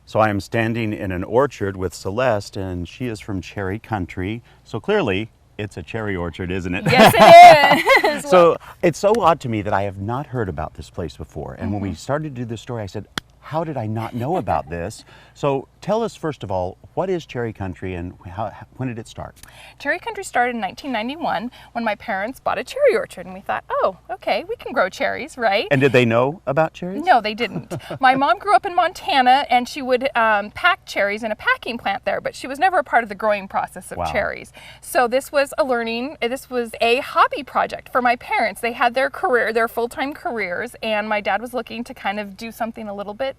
So I am standing in an orchard with Celeste, and she is from cherry country. So clearly, it's a cherry orchard, isn't it? Yes, it is. So it's so odd to me that I have not heard about this place before. And when we started to do this story, I said, how did I not know about this? So tell us, first of all, what is cherry country and when did it start? Cherry country started in 1991 when my parents bought a cherry orchard, and we thought, oh, okay, we can grow cherries, right? And did they know about cherries? No, they didn't. My mom grew up in Montana, and she would pack cherries in a packing plant there, but she was never a part of the growing process of cherries. So this was a hobby project for my parents. They had their full-time careers, and my dad was looking to kind of do something a little bit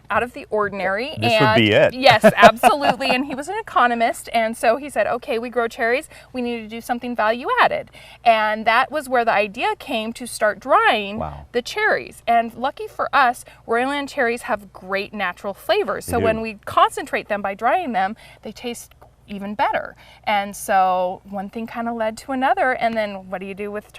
out of the ordinary. This would be it. Yes, absolutely. And he was an economist, and so he said, okay, we grow cherries, we need to do something value added. And that was where the idea came to start drying the cherries. And lucky for us, Royal Land cherries have great natural flavors. So when we concentrate them by drying them, they taste even better. And so one thing kind of led to another, and then what do you do with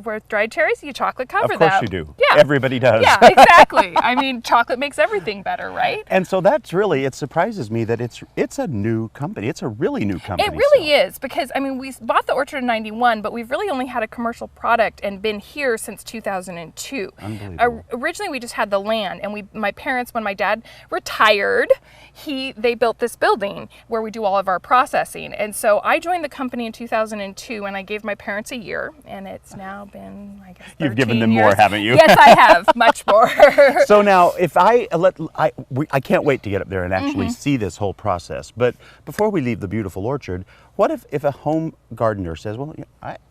with dried cherries? You chocolate cover them. Of course you do. Yeah. Everybody does. Yeah, exactly. I mean, chocolate makes everything better, right? And so that's really, it surprises me that it's a new company. It's a really new company. It really is, because I mean, we bought the orchard in 91, but we've really only had a commercial product and been here since 2002. Unbelievable. Originally we just had the land, and my parents, when my dad retired, they built this building where we do all of our processing. And so I joined the company in 2002, and I gave my parents a year, and it's now been, I guess, 13 You've given them years. more, haven't you? Yes, I have, much more. So now, if I can't wait to get up there and actually see this whole process. But before we leave the beautiful orchard, what if a home gardener says, well,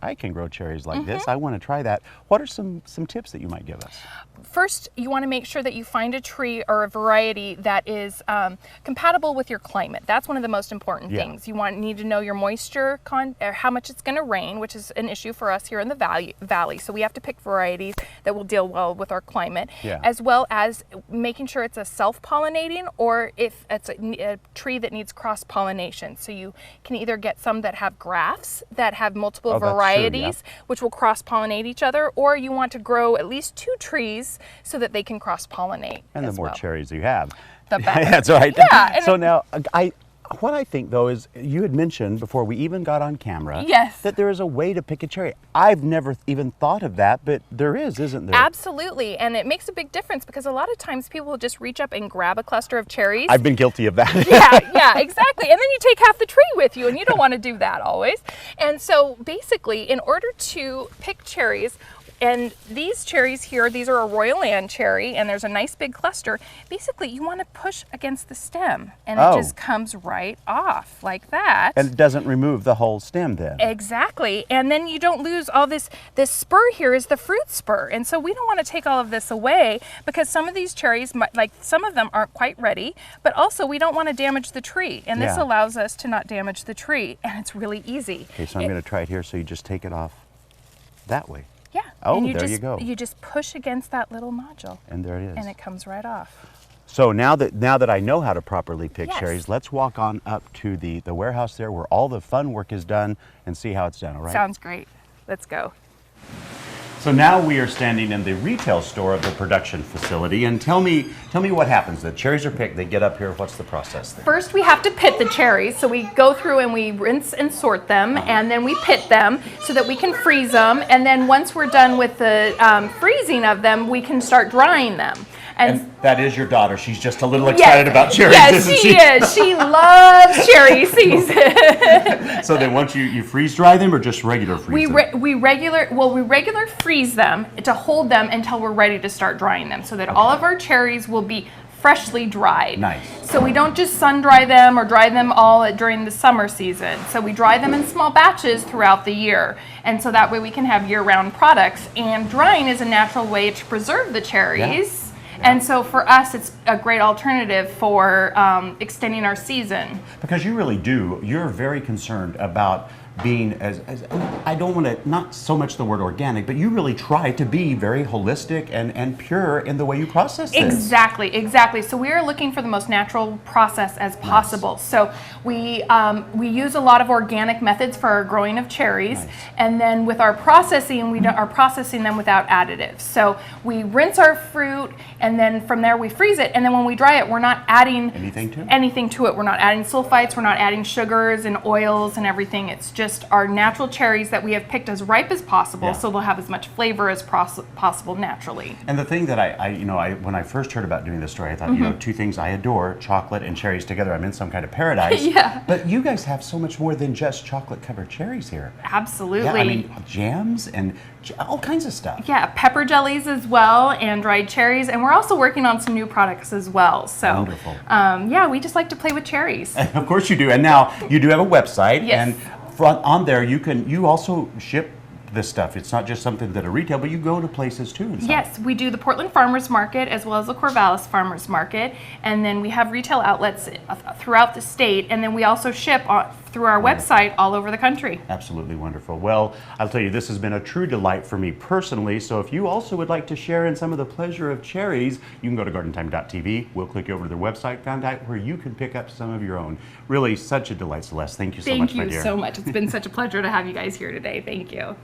I can grow cherries like this, I want to try that. What are some tips that you might give us? First, you want to make sure that you find a tree or a variety that is compatible with your climate. That's one of the most important things. You need to know your moisture, or how much it's going to rain, which is an issue for us here in the valley. So we have to pick varieties that will deal well with our climate, as well as making sure it's a self-pollinating, or if it's a tree that needs cross-pollination. So you can either get some that have grafts that have multiple varieties, which will cross-pollinate each other, or you want to grow at least 2 trees so that they can cross-pollinate. And the more cherries you have, the better. That's right. Yeah. So now, what I think though is, you had mentioned before we even got on camera that there is a way to pick a cherry. I've never even thought of that, but there is, isn't there? Absolutely, and it makes a big difference, because a lot of times people will just reach up and grab a cluster of cherries. I've been guilty of that. Yeah, exactly. And then you take half the tree with you, and you don't want to do that always. And so basically, in order to pick cherries, and these cherries here, these are a Royal Land cherry, and there's a nice big cluster. Basically, you want to push against the stem, and it just comes right off like that. And it doesn't remove the whole stem then. Exactly. And then you don't lose all this spur here is the fruit spur. And so we don't want to take all of this away, because some of these cherries, like some of them aren't quite ready, but also we don't want to damage the tree. And this allows us to not damage the tree, and it's really easy. Okay, so I'm going to try it here. So you just take it off that way. Yeah. Oh, and there you go. You just push against that little nodule. And there it is. And it comes right off. So now that I know how to properly pick cherries, let's walk on up to the warehouse there where all the fun work is done and see how it's done, all right? Sounds great. Let's go. So now we are standing in the retail store of the production facility, and tell me what happens. The cherries are picked, they get up here, what's the process there? First we have to pit the cherries, so we go through and we rinse and sort them, and then we pit them so that we can freeze them, and then once we're done with the freezing of them, we can start drying them. And that is your daughter. She's just a little excited about cherries, isn't she? Yes, she is. She loves cherry season. So then once you freeze dry them, or just regular freeze them? We regular freeze them to hold them until we're ready to start drying them, so that all of our cherries will be freshly dried. Nice. So we don't just sun dry them or dry them all during the summer season. So we dry them in small batches throughout the year. And so that way we can have year-round products. And drying is a natural way to preserve the cherries. And so for us, it's a great alternative for extending our season. Because you really do. You're very concerned about being as I don't want to, not so much the word organic, but you really try to be very holistic and pure in the way you process this. Exactly, exactly. So we are looking for the most natural process as possible. Nice. So we use a lot of organic methods for our growing of cherries, nice. And then with our processing, we are processing them without additives. So we rinse our fruit, and then from there we freeze it, and then when we dry it, we're not adding anything to it. We're not adding sulfites, we're not adding sugars and oils and everything. It's just our natural cherries that we have picked as ripe as possible, so they'll have as much flavor as possible naturally. And the thing that I when I first heard about doing this story, I thought, you know, two things I adore, chocolate and cherries together. I'm in some kind of paradise. Yeah. But you guys have so much more than just chocolate-covered cherries here. Absolutely. Yeah, I mean, jams and all kinds of stuff. Yeah, pepper jellies as well, and dried cherries, and we're also working on some new products as well. So, wonderful. Yeah, we just like to play with cherries. Of course you do. And now you do have a website, yes. And on there you also ship this stuff. It's not just something that a retail, but you go to places too. And yes, we do the Portland Farmers Market as well as the Corvallis Farmers Market, and then we have retail outlets throughout the state, and then we also ship through our website all over the country. Absolutely wonderful. Well, I'll tell you, this has been a true delight for me personally, so if you also would like to share in some of the pleasure of cherries, you can go to gardentime.tv. We'll click you over to their website, find out where you can pick up some of your own. Really such a delight, Celeste. Thank you so much, my dear. Thank you so much. It's been such a pleasure to have you guys here today. Thank you.